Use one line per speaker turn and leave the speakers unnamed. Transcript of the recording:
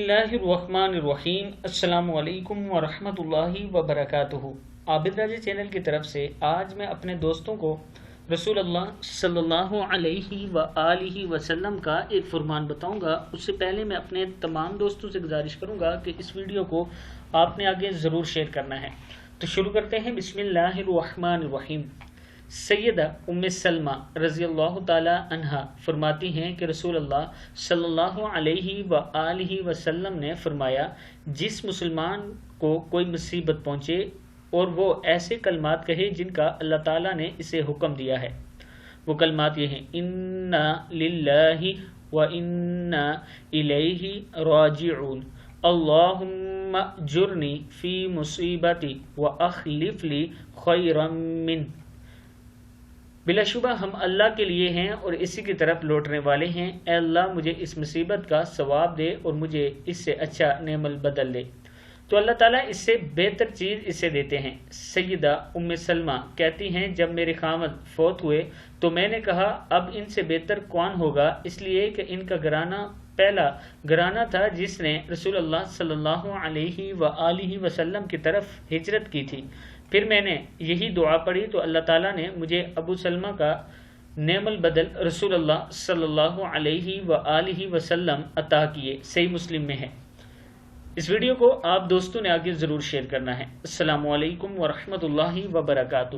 बिस्मिल्लाहिर्रहमानिर्रहीम। अस्सलामु अलैकुम वरहमतुल्लाहि वबरकातुहू। आबिद राजा चैनल की तरफ से आज मैं अपने दोस्तों को रसूल अल्लाह सल्लल्लाहु अलैहि व आलिहि वसल्लम का एक फरमान बताऊंगा। उससे पहले मैं अपने तमाम दोस्तों से गुजारिश करूंगा कि इस वीडियो को आपने आगे ज़रूर शेयर करना है। तो शुरू करते हैं। बिस्मिल्लाहिर्रहमानिर्रहीम। सैयदा उम्मे सलमा रज़ी अल्लाह ताला अन्हा फरमाती हैं कि रसूल अल्लाह सल्लल्लाहु अलैहि व आलिहि वसल्लम ने फरमाया, जिस मुसलमान को कोई मुसीबत पहुँचे और वो ऐसे कलमात कहे जिनका अल्लाह ताला ने इसे हुक्म दिया है। वो कलमात ये हैं, इन्ना लिल्लाहि व इन्ना इलैहि राजिऊन, अल्लाहुम्मा जुरनी फ़ी मुसीबती व अखलिफ ली खैरम मिन। बिलाशुबा हम अल्लाह के लिए हैं और इसी की तरफ लौटने वाले हैं। ऐ अल्लाह, मुझे इस मुसीबत का सवाब दे और मुझे इससे अच्छा नेमल बदल दे। तो अल्लाह ताला इससे बेहतर चीज़ इसे देते हैं। सैयदा उम्मे सलमा कहती हैं, जब मेरे खामद फौत हुए तो मैंने कहा, अब इनसे बेहतर कौन होगा, इसलिए कि इनका घराना पहला घराना था जिसने रसूल अल्लाह सल्लल्लाहु अलैहि व आलिहि वसल्लम की तरफ हिजरत की थी। फिर मैंने यही दुआ पढ़ी तो अल्लाह ताला ने मुझे अबू सलमा का नेमल बदल रसूल अल्लाह सल्लल्लाहु अलैहि व आलिहि वसल्लम अता किए। सही मुस्लिम में है। इस वीडियो को आप दोस्तों ने आगे ज़रूर शेयर करना है। अस्सलामु अलैकुम व रहमतुल्लाहि व बरकातुहू।